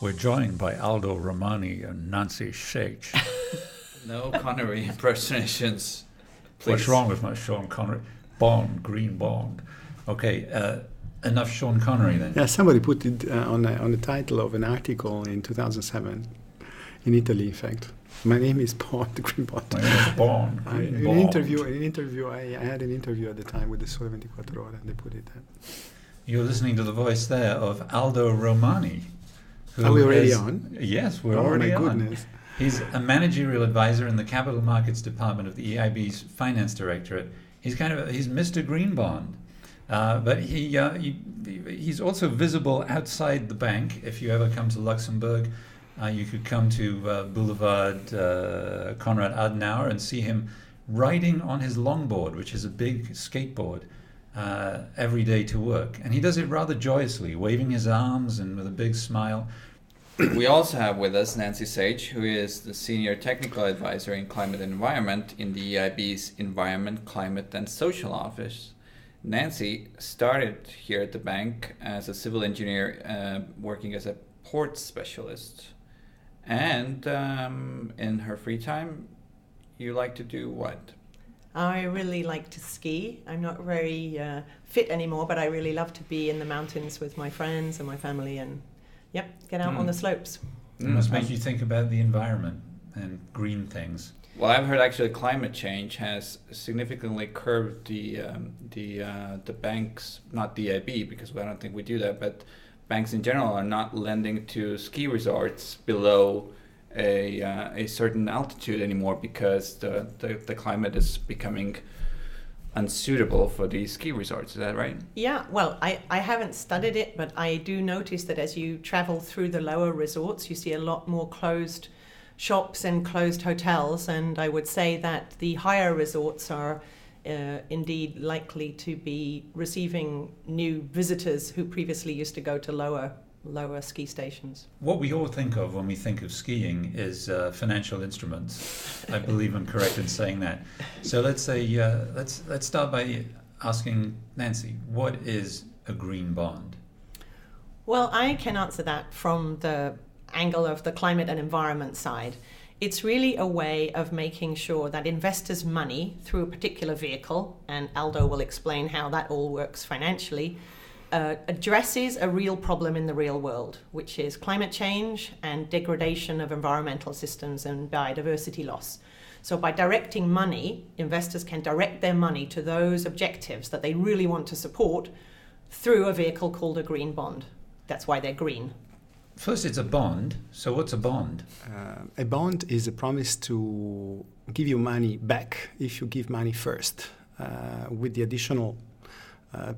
We're joined by Aldo Romani and Nancy Saich. No Connery impersonations, please. What's wrong with my Sean Connery? Bond, green Bond. Okay, enough Sean Connery then. Yeah, somebody put it on the title of an article in 2007, in Italy, in fact. My name is Bond, green Bond. My name is Bond, green In Bond. an interview, I had an interview at the time with the Sole 24 Ore, and they put it there. You're listening to the voice there of Aldo Romani. Are we already on? Yes, we're already on. Oh, my goodness. He's a managerial advisor in the Capital Markets Department of the EIB's Finance Directorate. He's he's Mr. Green Bond, but he's also visible outside the bank. If you ever come to Luxembourg, you could come to Boulevard Konrad Adenauer and see him riding on his longboard, which is a big skateboard, every day to work. And he does it rather joyously, waving his arms and with a big smile. We also have with us Nancy Saich, who is the Senior Technical Advisor in Climate and Environment in the EIB's Environment, Climate and Social Office. Nancy started here at the bank as a civil engineer working as a port specialist. And in her free time, you like to do what? I really like to ski. I'm not very fit anymore, but I really love to be in the mountains with my friends and my family and get out on the slopes. It must make you think about the environment and green things. Well, I've heard actually climate change has significantly curbed the banks, not the EIB, because I don't think we do that, but banks in general are not lending to ski resorts below a certain altitude anymore because the climate is becoming unsuitable for these ski resorts. Is that right? Yeah, well, I haven't studied it, but I do notice that as you travel through the lower resorts, you see a lot more closed shops and closed hotels, and I would say that the higher resorts are indeed likely to be receiving new visitors who previously used to go to lower ski stations. What we all think of when we think of skiing is financial instruments. I believe I'm correct in saying that. So let's say let's start by asking Nancy, what is a green bond? Well, I can answer that from the angle of the climate and environment side. It's really a way of making sure that investors' money through a particular vehicle, and Aldo will explain how that all works financially, addresses a real problem in the real world, which is climate change and degradation of environmental systems and biodiversity loss. So by directing money, investors can direct their money to those objectives that they really want to support through a vehicle called a green bond. That's why they're green. First, it's a bond. So what's a bond? A bond is a promise to give you money back if you give money first, with the additional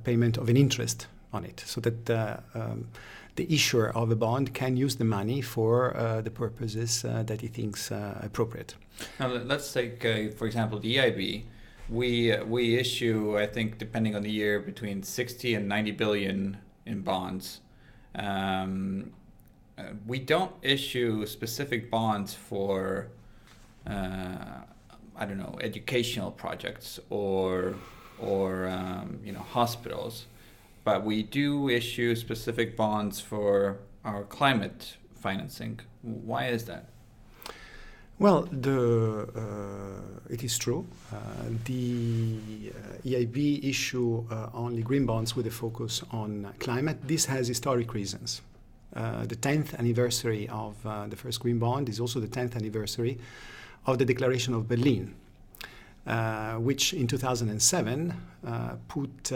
payment of an interest on it, so that the issuer of a bond can use the money for the purposes that he thinks appropriate. Now, let's take, for example, the EIB. We issue, I think, depending on the year, between 60 and 90 billion in bonds. We don't issue specific bonds for, educational projects or hospitals, but we do issue specific bonds for our climate financing. Why is that? Well, it is true. The EIB issue only green bonds with a focus on climate. This has historic reasons. The 10th anniversary of the first green bond is also the 10th anniversary of the Declaration of Berlin, which in 2007 put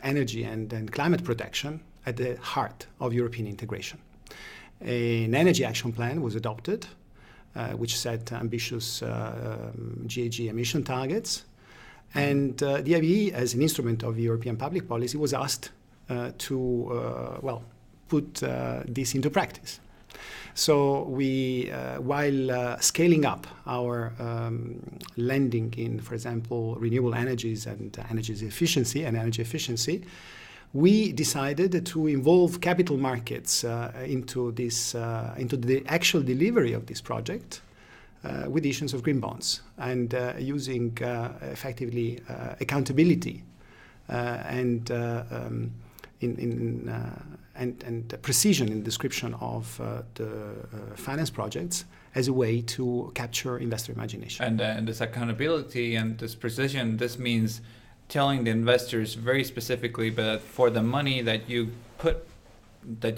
energy and climate protection at the heart of European integration. An energy action plan was adopted, which set ambitious GHG emission targets, and the EIB, as an instrument of European public policy, was asked to put this into practice. So we, while scaling up our lending in, for example, renewable energies and energy efficiency, we decided to involve capital markets into the actual delivery of this project with the issuance of green bonds and using effectively accountability and in and precision in the description of the finance projects as a way to capture investor imagination. And this accountability and this precision, this means telling the investors very specifically, but for the money that you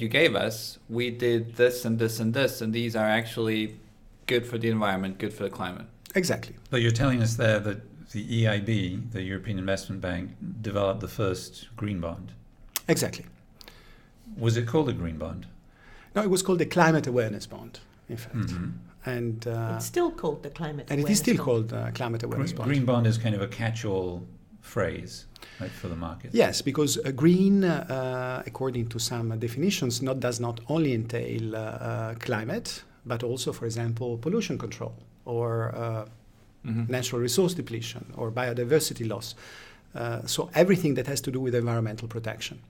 gave us, we did this and this and this, and these are actually good for the environment, good for the climate. Exactly. But you're telling us there that the EIB, the European Investment Bank, developed the first green bond. Exactly. Was it called a green bond? No, it was called the Climate Awareness Bond, in fact. Mm-hmm. And it's still called the Climate and Awareness it is still Bond. called Climate Awareness Bond. Green bond is kind of a catch-all phrase, right, for the market. Yes, because green, according to some definitions, does not only entail climate, but also, for example, pollution control or natural resource depletion or biodiversity loss. So everything that has to do with environmental protection.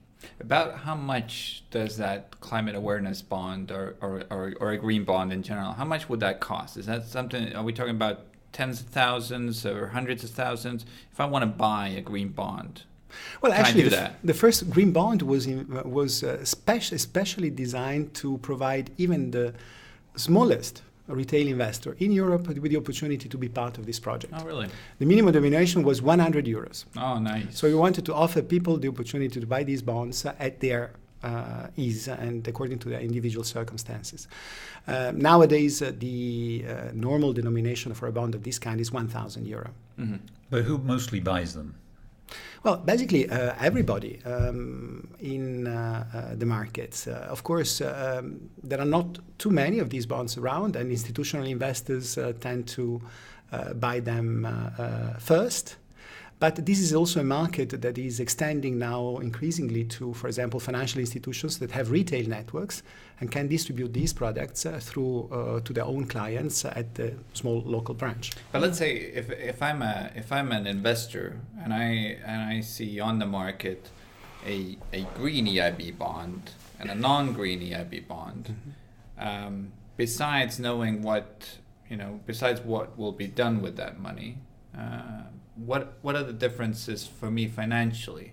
About how much does that climate awareness bond or a green bond in general, how much would that cost? Is that something, are we talking about tens of thousands or hundreds of thousands? If I want to buy a green bond, well, can actually, I do that? The first green bond was especially designed to provide even the smallest retail investor in Europe with the opportunity to be part of this project. Oh, really? The minimum denomination was 100 euros. Oh, nice. So we wanted to offer people the opportunity to buy these bonds at their ease and according to their individual circumstances. Nowadays, the normal denomination for a bond of this kind is 1,000 euro. Mm-hmm. But who mostly buys them? Well, basically everybody in the markets. Of course, there are not too many of these bonds around, and institutional investors tend to buy them first. But this is also a market that is extending now increasingly to, for example, financial institutions that have retail networks and can distribute these products through to their own clients at the small local branch. But let's say if I'm an investor and I see on the market a green EIB bond and a non-green EIB bond, besides knowing besides what will be done with that money. What are the differences for me financially?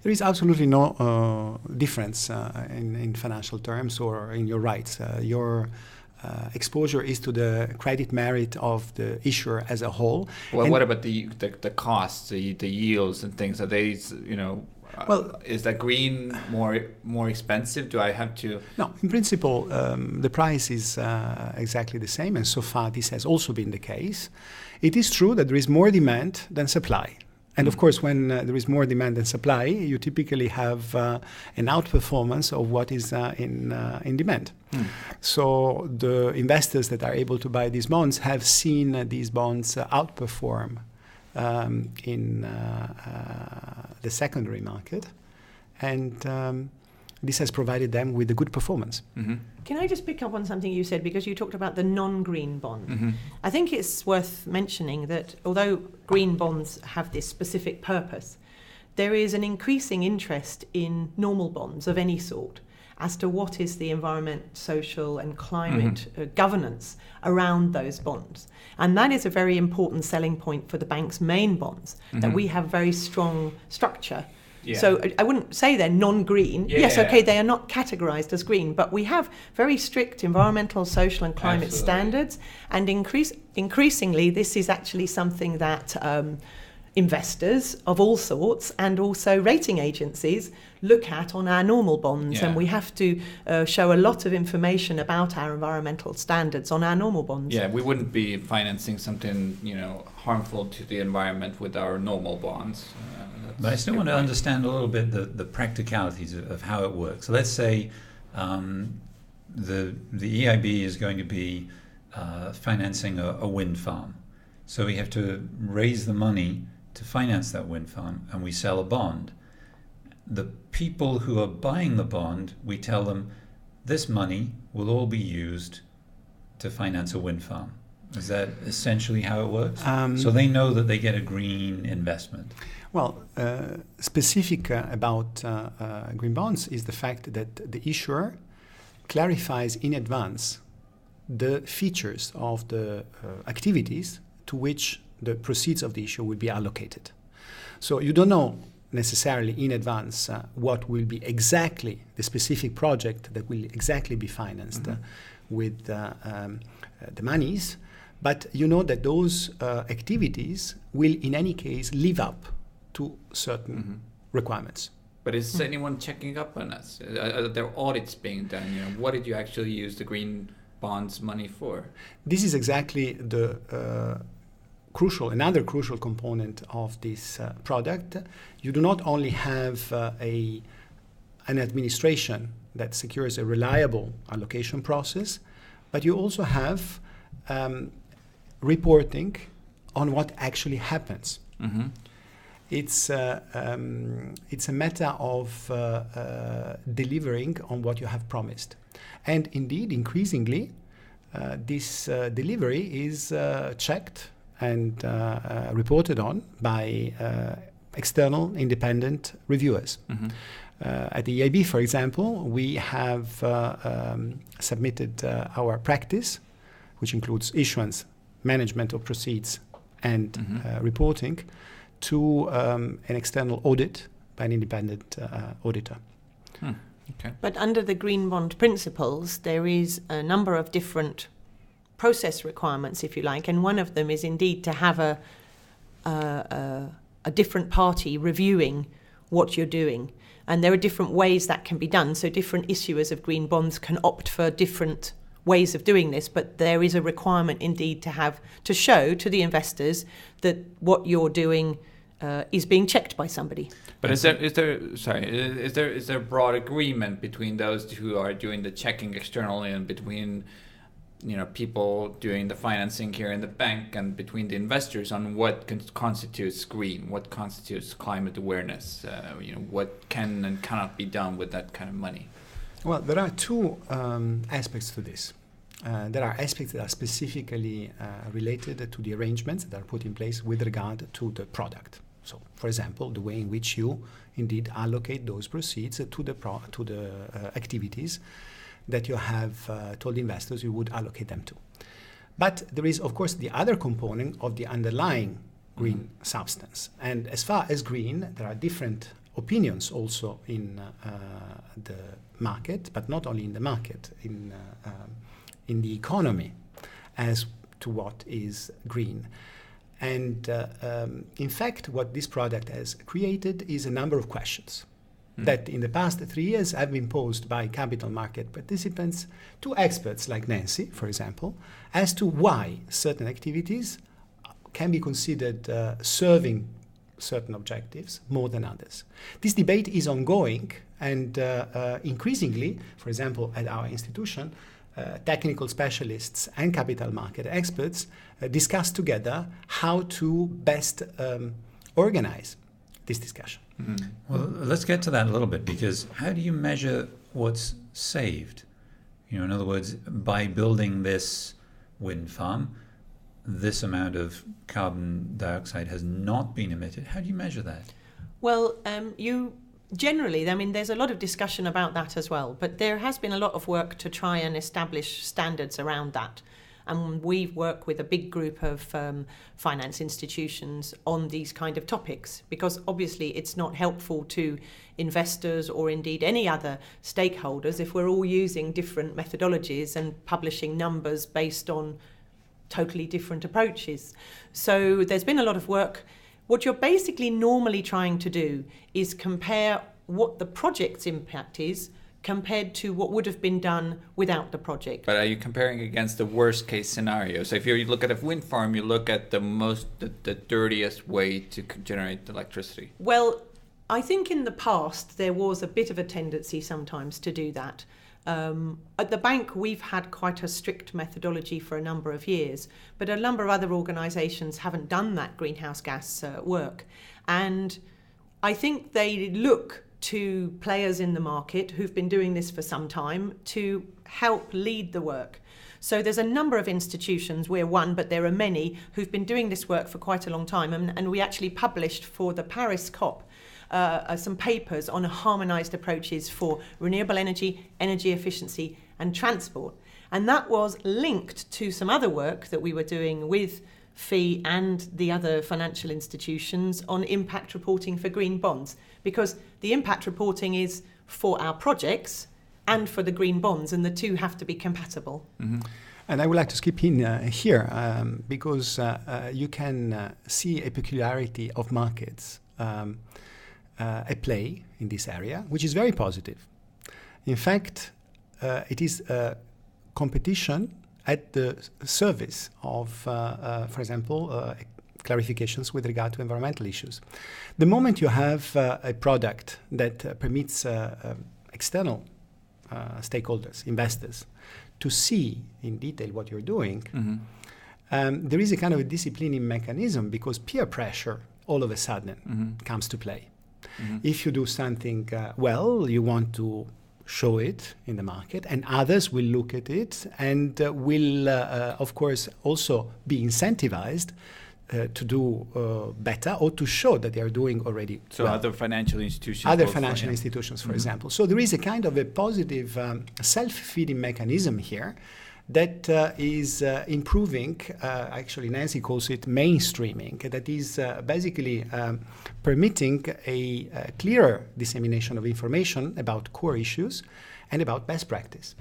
There is absolutely no difference in financial terms or in your rights. Your exposure is to the credit merit of the issuer as a whole. Well, and what about the costs, the yields and things? Are they, is that green more expensive? Do I have to? No, in principle, the price is exactly the same, and so far this has also been the case. It is true that there is more demand than supply. And of course, when there is more demand than supply, you typically have an outperformance of what is in demand. So the investors that are able to buy these bonds have seen these bonds outperform in the secondary market. And this has provided them with a good performance. Mm-hmm. Can I just pick up on something you said, because you talked about the non-green bond? Mm-hmm. I think it's worth mentioning that although green bonds have this specific purpose, there is an increasing interest in normal bonds of any sort as to what is the environment, social and climate governance around those bonds. And that is a very important selling point for the bank's main bonds, that we have very strong structure. Yeah. So I wouldn't say they're non-green. Yeah. Yes, okay, they are not categorized as green, but we have very strict environmental, social and climate standards. And increasingly, this is actually something that investors of all sorts and also rating agencies look at on our normal bonds. Yeah. And we have to show a lot of information about our environmental standards on our normal bonds. Yeah, we wouldn't be financing something, harmful to the environment with our normal bonds. But I still want to understand a little bit the practicalities of how it works. So let's say the EIB is going to be financing a wind farm. So we have to raise the money to finance that wind farm, and we sell a bond. The people who are buying the bond, we tell them this money will all be used to finance a wind farm. Is that essentially how it works? So they know that they get a green investment. Well, specific about green bonds is the fact that the issuer clarifies in advance the features of the activities to which the proceeds of the issue will be allocated. So you don't know necessarily in advance what will be exactly the specific project that will exactly be financed with the monies. But you know that those activities will in any case live up to certain requirements. But is anyone checking up on us? Are there audits being done? What did you actually use the green bonds money for? This is exactly the another crucial component of this product. You do not only have an administration that secures a reliable allocation process, but you also have reporting on what actually happens. It's a matter of delivering on what you have promised. And indeed, increasingly, this delivery is checked and reported on by external independent reviewers. At the EIB, for example, we have submitted our practice, which includes issuance, management of proceeds, and reporting, to an external audit by an independent auditor. Okay. But under the green bond principles, there is a number of different process requirements, if you like, and one of them is indeed to have a different party reviewing what you're doing. And there are different ways that can be done. So different issuers of green bonds can opt for different ways of doing this, but there is a requirement indeed to show to the investors that what you're doing is being checked by somebody. But is there broad agreement between those who are doing the checking externally and between people doing the financing here in the bank and between the investors on what constitutes green, what constitutes climate awareness, what can and cannot be done with that kind of money? Well, there are two aspects to this. There are aspects that are specifically related to the arrangements that are put in place with regard to the product. So, for example, the way in which you indeed allocate those proceeds to the activities that you have told investors you would allocate them to. But there is, of course, the other component of the underlying green substance. And as far as green, there are different opinions also in the market, but not only in the market, in the economy as to what is green. And in fact, what this product has created is a number of questions that in the past 3 years have been posed by capital market participants to experts like Nancy, for example, as to why certain activities can be considered serving certain objectives more than others. This debate is ongoing, and increasingly, for example, at our institution, technical specialists and capital market experts discuss together how to best organize this discussion. Well, let's get to that a little bit, because how do you measure what's saved? In other words, by building this wind farm, this amount of carbon dioxide has not been emitted. How do you measure that? Well, generally, there's a lot of discussion about that as well, but there has been a lot of work to try and establish standards around that. And we work with a big group of finance institutions on these kind of topics, because obviously it's not helpful to investors or indeed any other stakeholders if we're all using different methodologies and publishing numbers based on totally different approaches. So there's been a lot of work. What you're basically normally trying to do is compare what the project's impact is compared to what would have been done without the project. But are you comparing against the worst case scenario? So if you look at a wind farm, you look at the dirtiest way to generate electricity. Well, I think in the past there was a bit of a tendency sometimes to do that. At the bank, we've had quite a strict methodology for a number of years, but a number of other organisations haven't done that greenhouse gas work. And I think they look to players in the market who've been doing this for some time to help lead the work. So there's a number of institutions, we're one, but there are many who've been doing this work for quite a long time. And we actually published for the Paris COP some papers on harmonised approaches for renewable energy, energy efficiency and transport. And that was linked to some other work that we were doing with fee and the other financial institutions on impact reporting for green bonds, because the impact reporting is for our projects and for the green bonds, and the two have to be compatible. Mm-hmm. And I would like to skip in here because you can see a peculiarity of markets at play in this area, which is very positive. In fact, it is a competition at the service of, for example, clarifications with regard to environmental issues. The moment you have a product that permits external stakeholders, investors, to see in detail what you're doing, there is a kind of a disciplining mechanism, because peer pressure all of a sudden comes to play. If you do something well, you want to show it in the market, and others will look at it and will, of course, also be incentivized to do better, or to show that they are doing already so well. Other financial institutions. Other financial institutions, for example. So there is a kind of a positive self-feeding mechanism here that is improving, actually Nancy calls it mainstreaming, that is basically permitting a clearer dissemination of information about core issues and about best practice.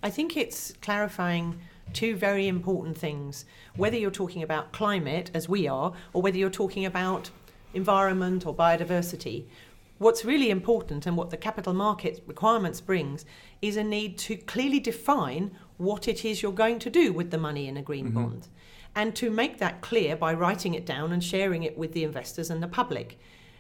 I think it's clarifying two very important things, whether you're talking about climate, as we are, or whether you're talking about environment or biodiversity. What's really important, and what the capital market requirements brings, is a need to clearly define what it is you're going to do with the money in a green bond, and to make that clear by writing it down and sharing it with the investors and the public.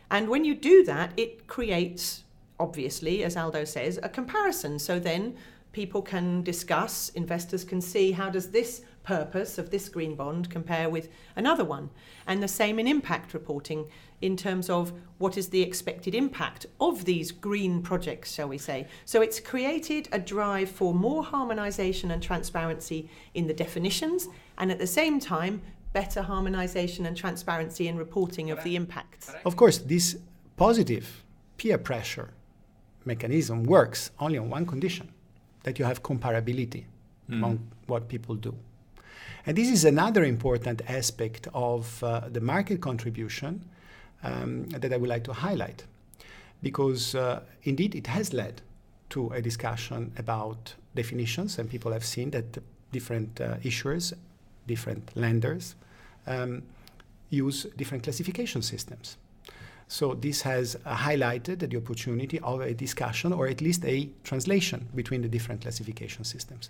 And when you do that, it creates, obviously, as Aldo says, a comparison. So then people can discuss, investors can see, how does this purpose of this green bond compare with another one? And the same in impact reporting, in terms of what is the expected impact of these green projects, shall we say. So it's created a drive for more harmonisation and transparency in the definitions, and at the same time, better harmonisation and transparency in reporting of the impacts. Of course, this positive peer pressure mechanism works only on one condition, that you have comparability among what people do. And this is another important aspect of the market contribution that I would like to highlight, because indeed it has led to a discussion about definitions, and people have seen that different issuers, different lenders use different classification systems. So this has highlighted the opportunity of a discussion, or at least a translation between the different classification systems.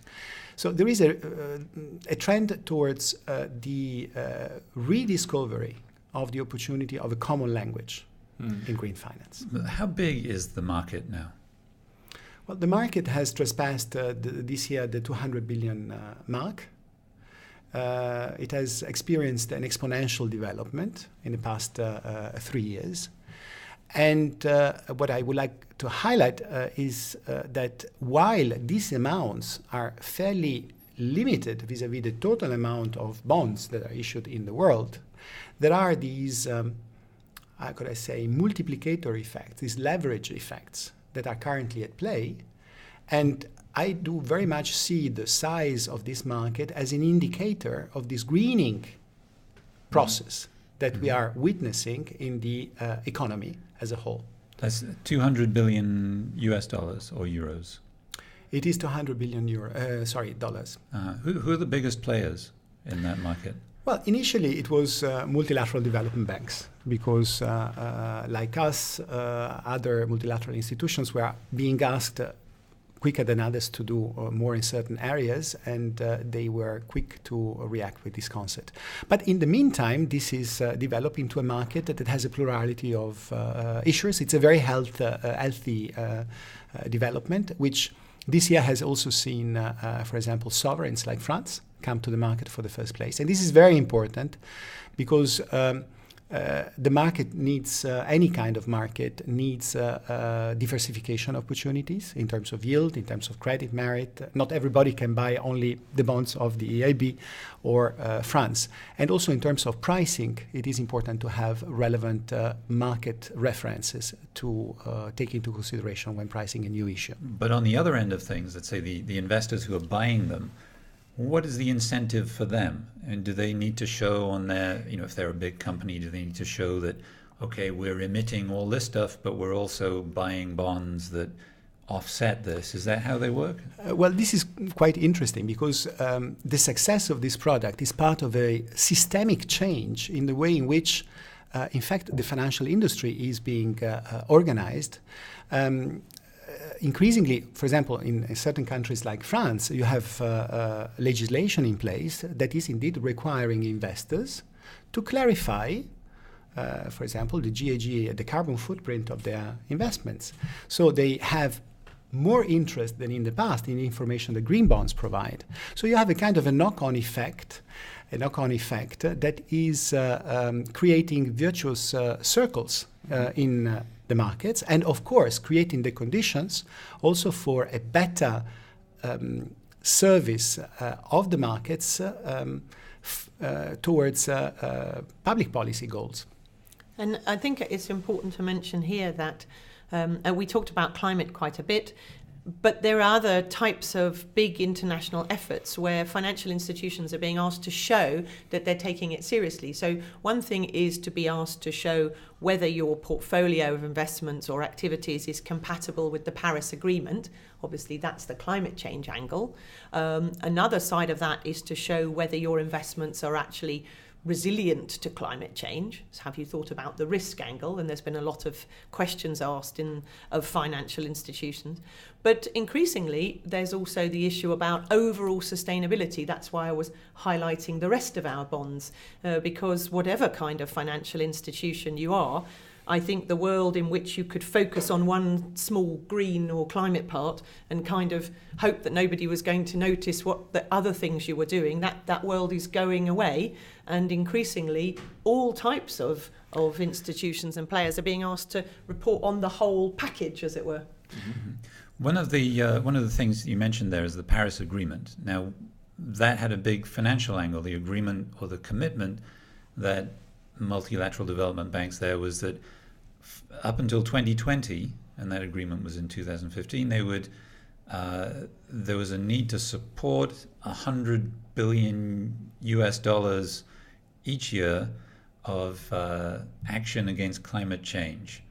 So there is a trend towards the rediscovery of the opportunity of a common language in green finance. How big is the market now? Well, the market has trespassed this year the 200 billion mark. It has experienced an exponential development in the past 3 years. And what I would like to highlight is that while these amounts are fairly limited vis-à-vis the total amount of bonds that are issued in the world, there are these, how could I say, multiplicatory effects, these leverage effects that are currently at play. And I do very much see the size of this market as an indicator of this greening process that we are witnessing in the economy as a whole. That's 200 billion US dollars or euros. It is 200 billion dollars. Who are the biggest players in that market? Well, initially it was multilateral development banks, because like us, other multilateral institutions were being asked quicker than others to do more in certain areas, and they were quick to react with this concept. But in the meantime, this is developed into a market that has a plurality of issuers. It's a very healthy development, which this year has also seen, for example, sovereigns like France come to the market for the first place. And this is very important, because the market needs, any kind of market needs diversification opportunities in terms of yield, in terms of credit merit. Not everybody can buy only the bonds of the EIB or France. And also in terms of pricing, it is important to have relevant market references to take into consideration when pricing a new issue. But on the other end of things, let's say the investors who are buying them, what is the incentive for them? And do they need to show on their, if they're a big company, do they need to show that, okay, we're emitting all this stuff, but we're also buying bonds that offset this? Is that how they work? Well, this is quite interesting because the success of this product is part of a systemic change in the way in which, in fact, the financial industry is being organized. Increasingly, for example, in certain countries like France, you have legislation in place that is indeed requiring investors to clarify, for example, the GHG, the carbon footprint of their investments. So they have more interest than in the past in the information that green bonds provide. So you have a kind of a knock-on effect that is creating virtuous circles in the markets, and of course creating the conditions also for a better service of the markets towards public policy goals. And I think it's important to mention here that we talked about climate quite a bit, but there are other types of big international efforts where financial institutions are being asked to show that they're taking it seriously. So one thing is to be asked to show whether your portfolio of investments or activities is compatible with the Paris Agreement. Obviously, that's the climate change angle. Another side of that is to show whether your investments are actually resilient to climate change. So have you thought about the risk angle? And there's been a lot of questions asked of financial institutions. But increasingly, there's also the issue about overall sustainability. That's why I was highlighting the rest of our bonds, because whatever kind of financial institution you are, I think the world in which you could focus on one small green or climate part and kind of hope that nobody was going to notice what the other things you were doing, that world is going away. And increasingly, all types of institutions and players are being asked to report on the whole package, as it were. Mm-hmm. One of the things you mentioned there is the Paris Agreement. Now, that had a big financial angle. The agreement or the commitment that multilateral development banks there was that up until 2020, and that agreement was in 2015, there was a need to support $100 billion each year of action against climate change.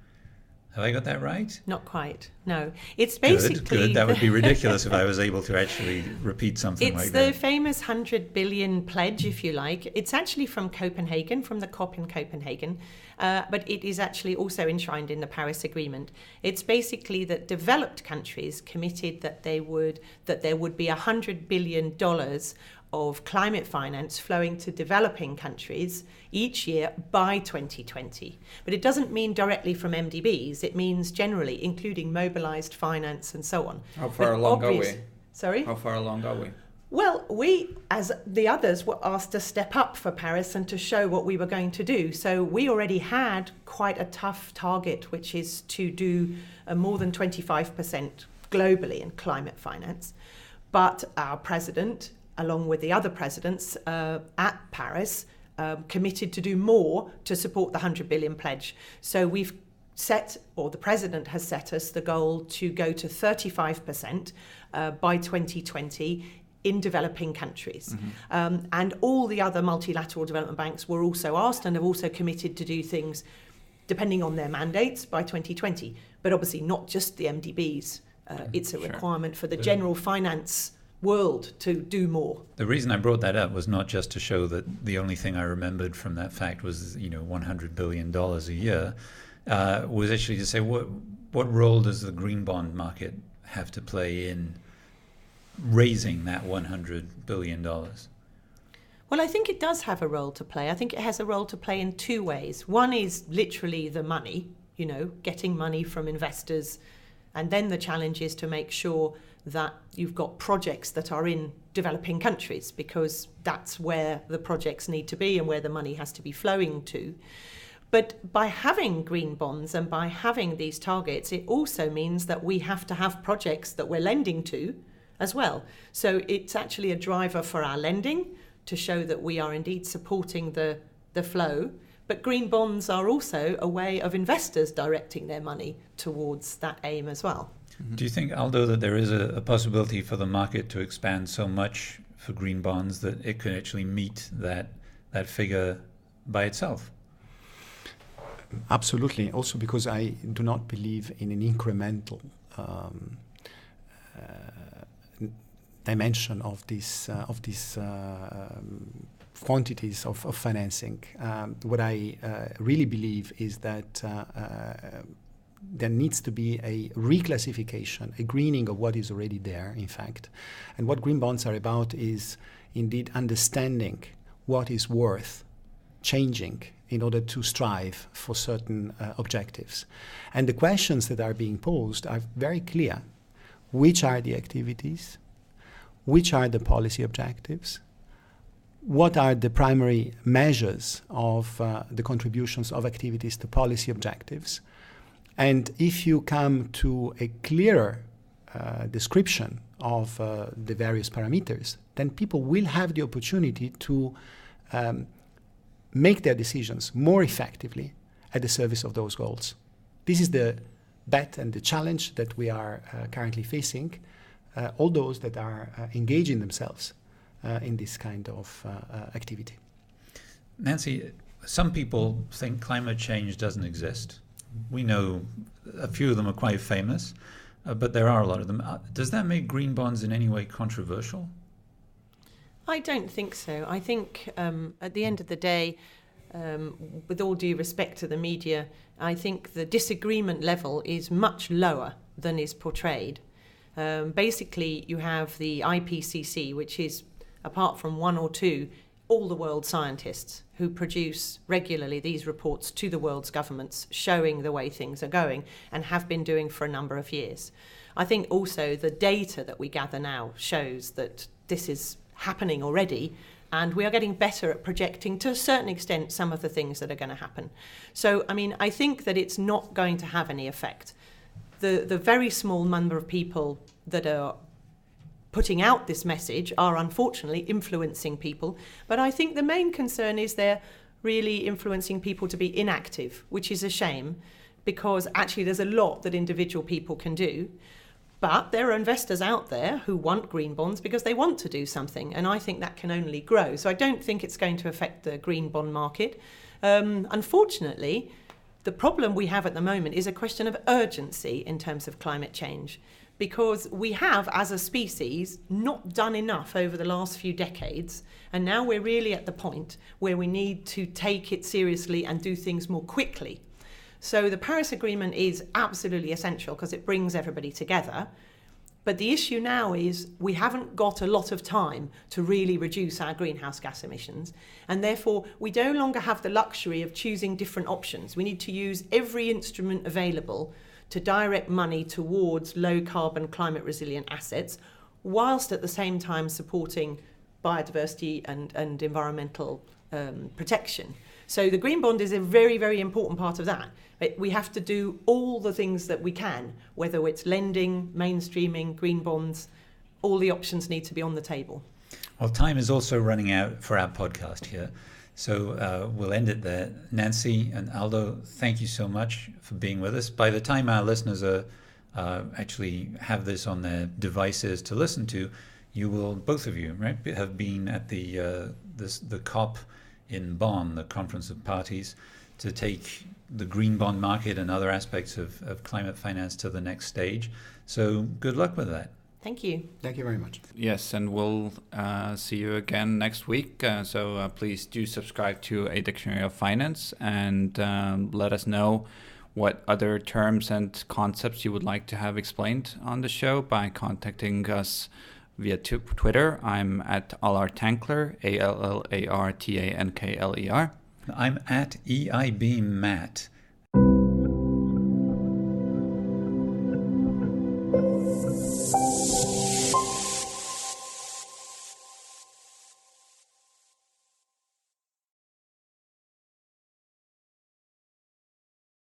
Have I got that right? Not quite, no. It's basically... Good. That would be ridiculous if I was able to actually repeat something like that. It's the famous 100 billion pledge, if you like. It's actually from Copenhagen, from the COP in Copenhagen, but it is actually also enshrined in the Paris Agreement. It's basically that developed countries committed that there would be $100 billion of climate finance flowing to developing countries each year by 2020. But it doesn't mean directly from MDBs. It means generally, including mobilized finance and so on. How far along are we? Sorry? How far along are we? Well, we, as the others, were asked to step up for Paris and to show what we were going to do. So we already had quite a tough target, which is to do more than 25% globally in climate finance. But our president, along with the other presidents at Paris, committed to do more to support the 100 billion pledge. So we've set, or the president has set us the goal to go to 35% by 2020 in developing countries. Mm-hmm. And all the other multilateral development banks were also asked and have also committed to do things depending on their mandates by 2020. But obviously not just the MDBs. It's a requirement for the general finance world to do more. The reason I brought that up was not just to show that the only thing I remembered from that fact was, $100 billion a year, was actually to say what role does the green bond market have to play in raising that $100 billion? Well, I think it does have a role to play. I think it has a role to play in two ways. One is literally the money, getting money from investors. And then the challenge is to make sure that you've got projects that are in developing countries, because that's where the projects need to be and where the money has to be flowing to. But by having green bonds and by having these targets, it also means that we have to have projects that we're lending to as well. So it's actually a driver for our lending to show that we are indeed supporting the flow. But green bonds are also a way of investors directing their money towards that aim as well. Do you think, Aldo, that there is a possibility for the market to expand so much for green bonds that it could actually meet that figure by itself? Absolutely. Also because I do not believe in an incremental dimension of these quantities of financing. What I really believe is that there needs to be a reclassification, a greening of what is already there, in fact. And what green bonds are about is indeed understanding what is worth changing in order to strive for certain objectives. And the questions that are being posed are very clear. Which are the activities? Which are the policy objectives? What are the primary measures of the contributions of activities to policy objectives? And if you come to a clearer description of the various parameters, then people will have the opportunity to make their decisions more effectively at the service of those goals. This is the bet and the challenge that we are currently facing, all those that are engaging themselves in this kind of activity. Nancy, some people think climate change doesn't exist. We know a few of them are quite famous, but there are a lot of them. Does that make green bonds in any way controversial? I don't think so. I think at the end of the day, with all due respect to the media, I think the disagreement level is much lower than is portrayed. Basically, you have the IPCC, which is, apart from one or two, all the world scientists who produce regularly these reports to the world's governments showing the way things are going and have been doing for a number of years. I think also the data that we gather now shows that this is happening already, and we are getting better at projecting to a certain extent some of the things that are going to happen. So, I mean, I think that it's not going to have any effect. The very small number of people that are putting out this message are unfortunately influencing people, but I think the main concern is they're really influencing people to be inactive, which is a shame, because actually there's a lot that individual people can do. But there are investors out there who want green bonds because they want to do something, and I think that can only grow. So I don't think it's going to affect the green bond market. Unfortunately, the problem we have at the moment is a question of urgency in terms of climate change, because we have, as a species, not done enough over the last few decades, and now we're really at the point where we need to take it seriously and do things more quickly. So the Paris Agreement is absolutely essential because it brings everybody together. But the issue now is we haven't got a lot of time to really reduce our greenhouse gas emissions. And therefore, we no longer have the luxury of choosing different options. We need to use every instrument available to direct money towards low carbon, climate resilient assets, whilst at the same time supporting biodiversity and environmental protection. So the green bond is a very, very important part of that. We have to do all the things that we can, whether it's lending, mainstreaming, green bonds, all the options need to be on the table. Well, time is also running out for our podcast here. So we'll end it there. Nancy and Aldo, thank you so much for being with us. By the time our listeners actually have this on their devices to listen to, you will, both of you, right, have been at the COP in Bonn, the Conference of Parties, to take the green bond market and other aspects of climate finance to the next stage. So good luck with that. Thank you. Thank you very much. Yes, and we'll see you again next week. So please do subscribe to A Dictionary of Finance and let us know what other terms and concepts you would like to have explained on the show by contacting us via Twitter. I'm at Allartankler, ALLARTANKLER. I'm at EIB Matt.